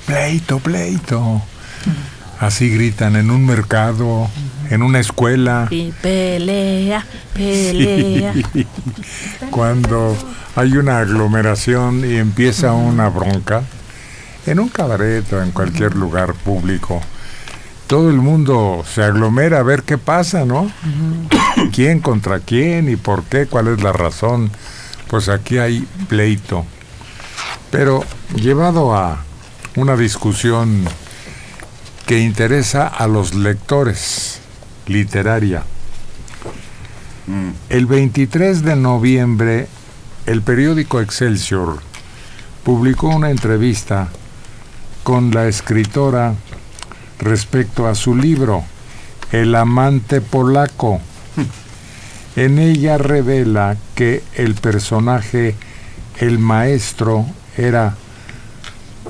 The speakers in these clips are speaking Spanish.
pleito, pleito. Así gritan en un mercado, en una escuela. Y pelea, pelea. Sí. Cuando hay una aglomeración y empieza una bronca, en un cabaret o en cualquier lugar público, todo el mundo se aglomera a ver qué pasa, ¿no? ¿Quién contra quién y por qué? ¿Cuál es la razón? Pues aquí hay pleito. Pero llevado a una discusión que interesa a los lectores, literaria. El 23 de noviembre, el periódico Excelsior publicó una entrevista con la escritora respecto a su libro, El amante polaco. En ella revela que el personaje, el maestro, era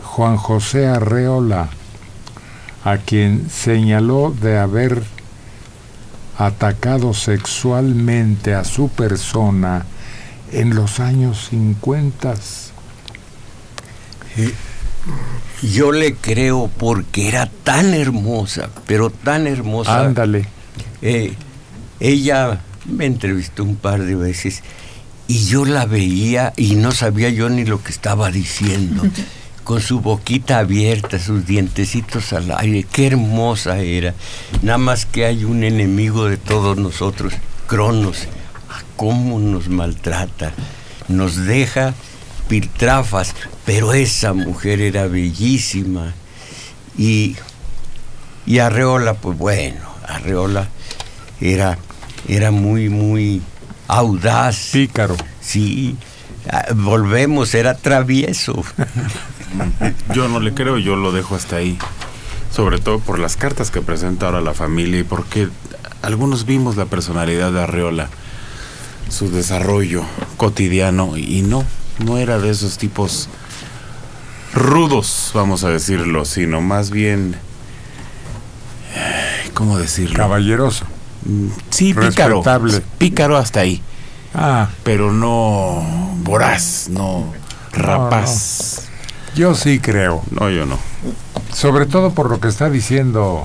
Juan José Arreola, a quien señaló de haber atacado sexualmente a su persona en los años 50. Yo le creo porque era tan hermosa, pero tan hermosa. Ándale. Ella me entrevistó un par de veces y yo la veía y no sabía yo ni lo que estaba diciendo. Con su boquita abierta, sus dientecitos al aire, qué hermosa era. Nada más que hay un enemigo de todos nosotros, Cronos. Cómo nos maltrata, nos deja piltrafas, pero esa mujer era bellísima. Y Arreola, pues bueno, Arreola era muy, muy audaz. Pícaro. Sí, volvemos, era travieso. Yo no le creo, yo lo dejo hasta ahí. Sobre todo por las cartas que presenta ahora la familia y porque algunos vimos la personalidad de Arreola, su desarrollo cotidiano, y no era de esos tipos rudos, vamos a decirlo, sino más bien, ¿cómo decirlo? Caballeroso. Sí, pícaro. Respetable. Pícaro hasta ahí. Ah. Pero no voraz, no rapaz. No. Yo sí creo. No, yo no. Sobre todo por lo que está diciendo,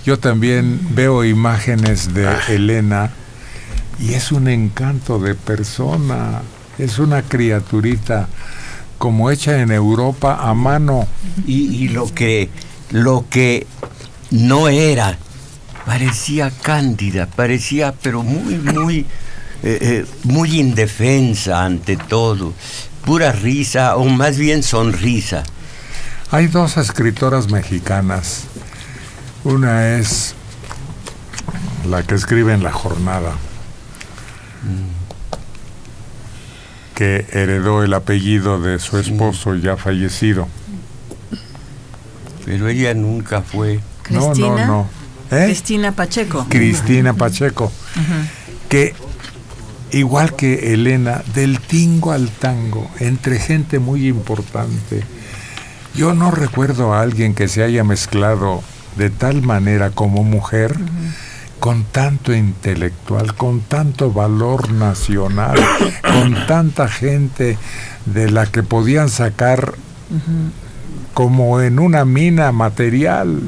yo también veo imágenes de Elena y es un encanto de persona, es una criaturita como hecha en Europa a mano. Y lo que no era, parecía cándida, parecía pero muy indefensa ante todo. Pura risa, o más bien sonrisa. Hay dos escritoras mexicanas. Una es la que escribe en La Jornada, que heredó el apellido de su esposo ya fallecido. Pero ella nunca fue. ¿Cristina? No. Cristina Pacheco. Cristina Pacheco. Que igual que Elena, del tingo al tango, entre gente muy importante. Yo no recuerdo a alguien que se haya mezclado de tal manera como mujer, con tanto intelectual, con tanto valor nacional, con tanta gente de la que podían sacar como en una mina material.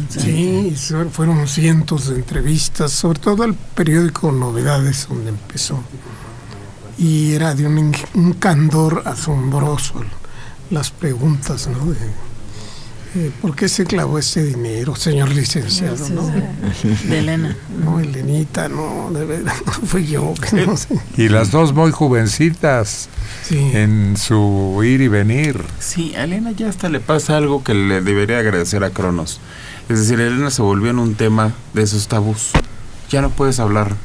Sí, fueron cientos de entrevistas, sobre todo al periódico Novedades, donde empezó. Y era de un candor asombroso las preguntas, ¿no? ¿Por qué se clavó ese dinero, señor licenciado? Sí, ¿no? De Elena. No, Elenita, no, de verdad, no fui yo. Que no sé. Y las dos muy jovencitas, sí, en su ir y venir. Sí, a Elena ya hasta le pasa algo que le debería agradecer a Cronos. Es decir, Elena se volvió en un tema de esos tabús. Ya no puedes hablar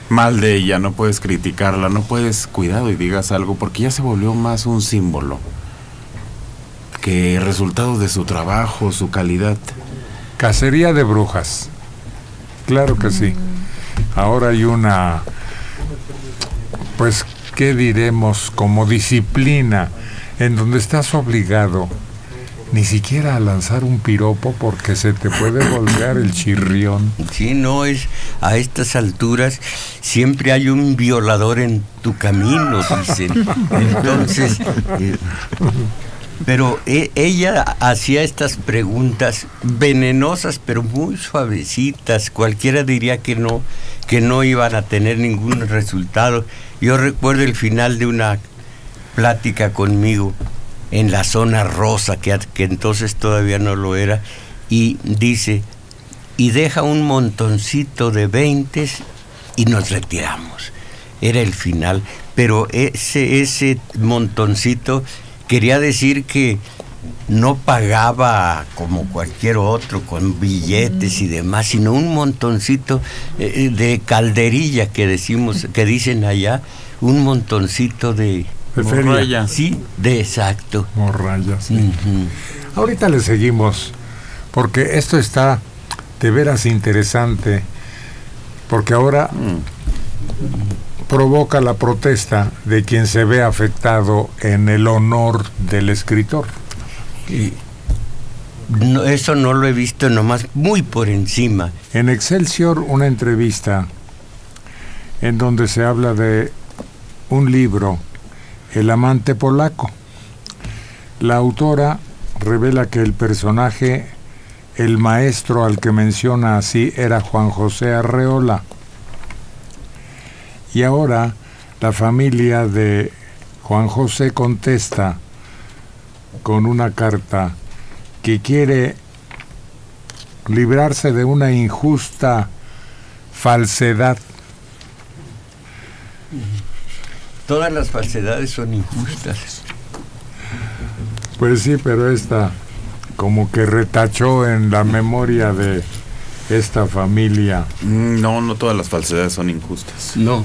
mal de ella, no puedes criticarla, no puedes, cuidado y digas algo, porque ya se volvió más un símbolo que resultado de su trabajo, su calidad. Cacería de brujas. Claro que sí. Ahora hay una, pues, ¿qué diremos? Como disciplina, en donde estás obligado ni siquiera a lanzar un piropo porque se te puede voltear el chirrión. Sí, no, es a estas alturas siempre hay un violador en tu camino, dicen. Entonces, Pero ella hacía estas preguntas venenosas, pero muy suavecitas. Cualquiera diría que no iban a tener ningún resultado. Yo recuerdo el final de una plática conmigo en la zona rosa, que entonces todavía no lo era, y dice, y deja un montoncito de 20 y nos retiramos. Era el final, pero ese montoncito quería decir que no pagaba como cualquier otro con billetes y demás, sino un montoncito de calderilla que dicen allá, un montoncito de feria. Sí, exacto. Morralla, sí. Uh-huh. Ahorita le seguimos, porque esto está de veras interesante, porque ahora provoca la protesta de quien se ve afectado en el honor del escritor. No, eso no lo he visto, nomás muy por encima. En Excelsior, una entrevista en donde se habla de un libro, El amante polaco. La autora revela que el personaje, el maestro al que menciona así, era Juan José Arreola. Y ahora la familia de Juan José contesta con una carta que quiere librarse de una injusta falsedad. Todas las falsedades son injustas. Pues sí, pero esta como que retachó en la memoria de esta familia. No todas las falsedades son injustas. No.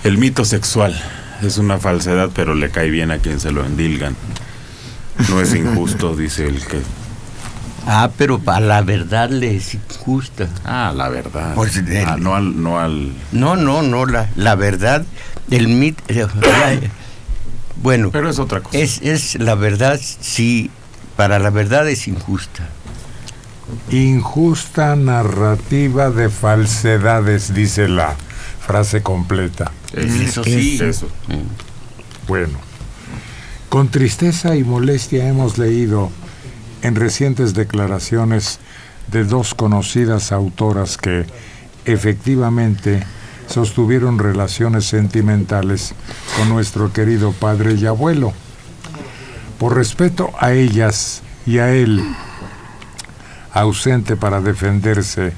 El mito sexual es una falsedad, pero le cae bien a quien se lo endilgan. No es injusto, dice el que... Pero a la verdad le es injusta. La verdad. Pues no al... No, la verdad, el mito... Bueno, pero es otra cosa. Es la verdad, sí, para la verdad es injusta. Injusta narrativa de falsedades, dice la frase completa. Eso sí. Eso. Bueno, con tristeza y molestia hemos leído en recientes declaraciones de dos conocidas autoras que efectivamente sostuvieron relaciones sentimentales con nuestro querido padre y abuelo. Por respeto a ellas y a él, ausente para defenderse,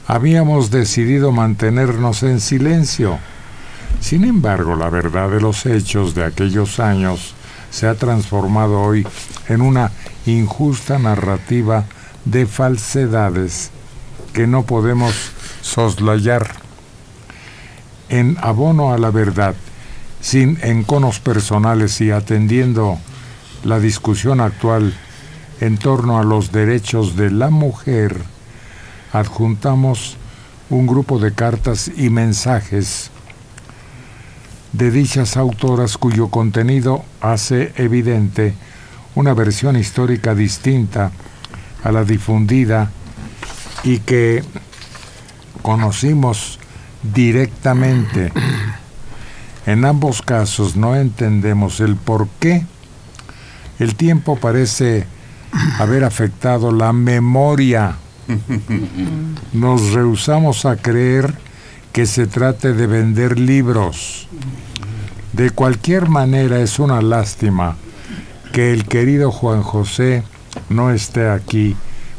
habíamos decidido mantenernos en silencio. Sin embargo, la verdad de los hechos de aquellos años se ha transformado hoy en una injusta narrativa de falsedades que no podemos soslayar. En abono a la verdad, sin enconos personales y atendiendo la discusión actual en torno a los derechos de la mujer, adjuntamos un grupo de cartas y mensajes de dichas autoras cuyo contenido hace evidente una versión histórica distinta a la difundida y que conocimos directamente. En ambos casos no entendemos el por qué el tiempo parece haber afectado la memoria. Nos rehusamos a creer que se trate de vender libros. De cualquier manera, es una lástima que el querido Juan José no esté aquí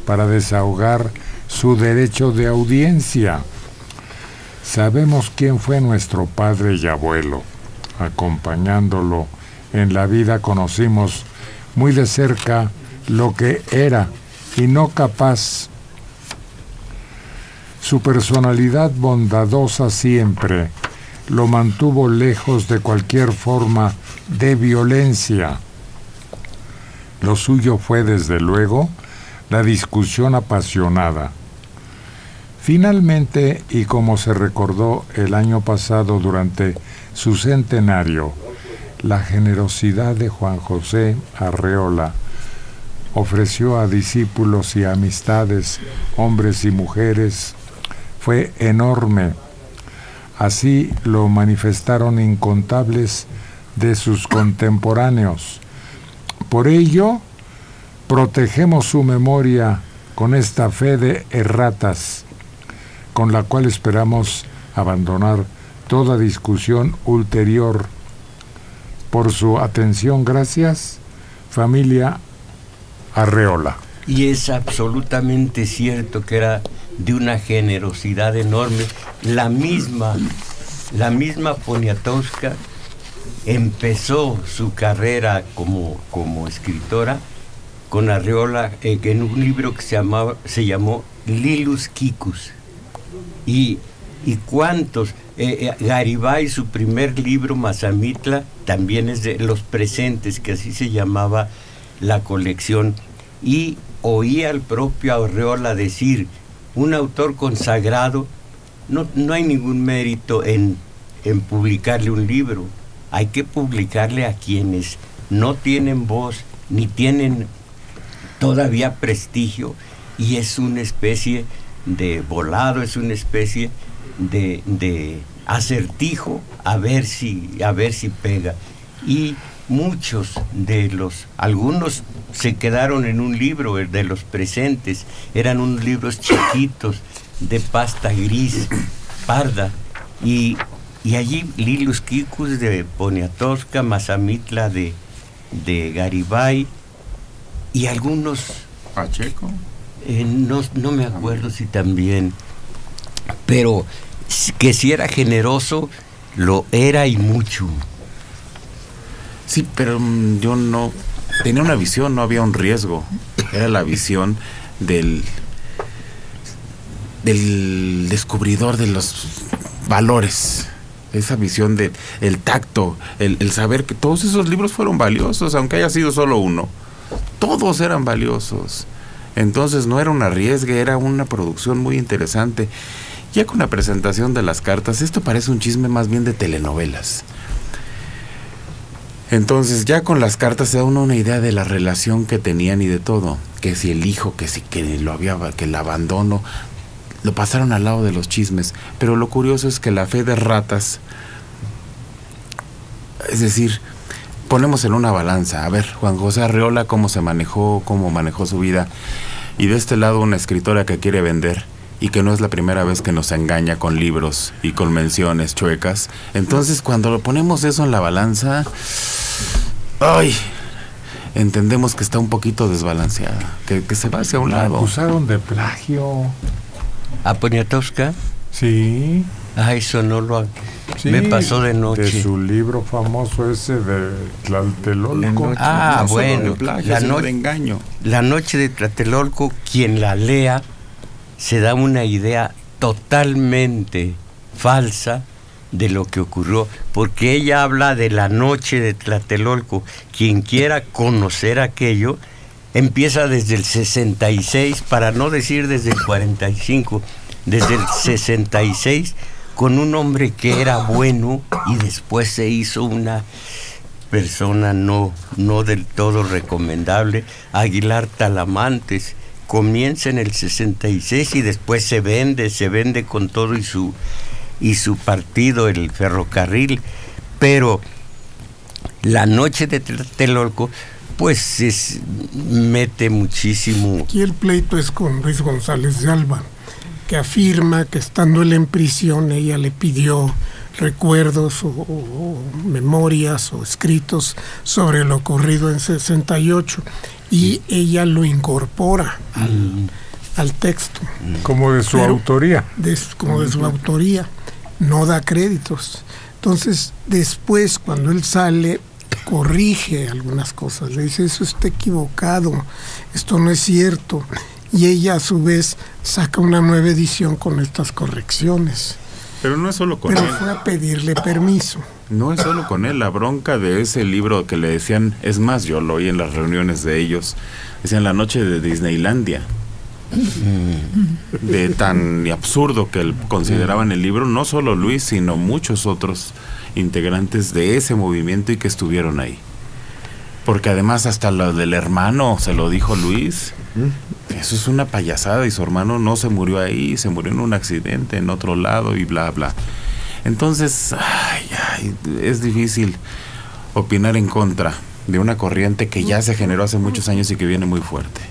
para desahogar su derecho de audiencia. Sabemos quién fue nuestro padre y abuelo. Acompañándolo en la vida, conocimos muy de cerca lo que era y no capaz. Su personalidad bondadosa siempre lo mantuvo lejos de cualquier forma de violencia. Lo suyo fue, desde luego, la discusión apasionada. Finalmente, y como se recordó el año pasado durante su centenario, la generosidad de Juan José Arreola ofreció a discípulos y amistades, hombres y mujeres, fue enorme. Así lo manifestaron incontables de sus contemporáneos. Por ello, protegemos su memoria con esta fe de erratas, con la cual esperamos abandonar toda discusión ulterior. Por su atención, gracias, familia Arreola. Y es absolutamente cierto que era de una generosidad enorme. La misma Poniatowska empezó su carrera como escritora con Arreola en un libro que se llamó Lilus Kikus. Y cuántos, Garibay, su primer libro, Mazamitla, también es de Los Presentes, que así se llamaba la colección. Y oí al propio Arreola decir, un autor consagrado, no hay ningún mérito en publicarle un libro, hay que publicarle a quienes no tienen voz ni tienen todavía prestigio, y es una especie de volado, es una especie de acertijo a ver si pega. Y muchos algunos se quedaron en un libro, el de Los Presentes, eran unos libros chiquitos de pasta gris, parda, y allí Lilus Kikus de Poniatowska, Mazamitla de Garibay, y algunos... Pacheco. No me acuerdo si también, pero que si era generoso, lo era y mucho. Sí, pero yo no tenía una visión, no había un riesgo. Era la visión del descubridor de los valores. Esa visión del tacto, el saber que todos esos libros fueron valiosos, aunque haya sido solo uno. Todos eran valiosos. Entonces no era un arriesgue, era una producción muy interesante. Ya con la presentación de las cartas, esto parece un chisme más bien de telenovelas. Entonces ya con las cartas se da uno una idea de la relación que tenían y de todo. Que si el hijo, que el abandono, lo pasaron al lado de los chismes. Pero lo curioso es que la fe de ratas, es decir, ponemos en una balanza, a ver, Juan José Arreola, cómo manejó su vida, y de este lado una escritora que quiere vender, y que no es la primera vez que nos engaña con libros y con menciones chuecas. Entonces cuando lo ponemos eso en la balanza, entendemos que está un poquito desbalanceada, que se va hacia un lado. Acusaron de plagio. ¿A Poniatowska? Sí. Eso no lo... Sí, me pasó de noche. De su libro famoso ese de Tlatelolco. No bueno, de plagio, de engaño. La noche de Tlatelolco, quien la lea se da una idea totalmente falsa de lo que ocurrió, porque ella habla de la noche de Tlatelolco. Quien quiera conocer aquello, empieza desde el 66, para no decir desde el 45, desde el 66, con un hombre que era bueno y después se hizo una persona no del todo recomendable, Aguilar Talamantes. Comienza en el 66 y después se vende con todo y su partido, el ferrocarril. Pero la noche de Tlatelolco, pues mete muchísimo. Aquí el pleito es con Luis González de Alba, que afirma que estando él en prisión, ella le pidió recuerdos o memorias o escritos sobre lo ocurrido en 68, y ella lo incorpora al texto. Como de su autoría. Como de su autoría, no da créditos. Entonces, después, cuando él sale, corrige algunas cosas, le dice, eso está equivocado, esto no es cierto, y ella a su vez saca una nueva edición con estas correcciones. Pero no es solo con él. Pero fue a pedirle permiso. No es solo con él, la bronca de ese libro que le decían, es más, yo lo oí en las reuniones de ellos, decían la noche de Disneylandia. De tan absurdo que consideraban el libro, no solo Luis, sino muchos otros integrantes de ese movimiento y que estuvieron ahí. Porque además hasta lo del hermano se lo dijo Luis. Eso es una payasada, y su hermano no se murió ahí, se murió en un accidente en otro lado y bla bla. Entonces, es difícil. opinar en contra de una corriente que ya se generó hace muchos años y que viene muy fuerte.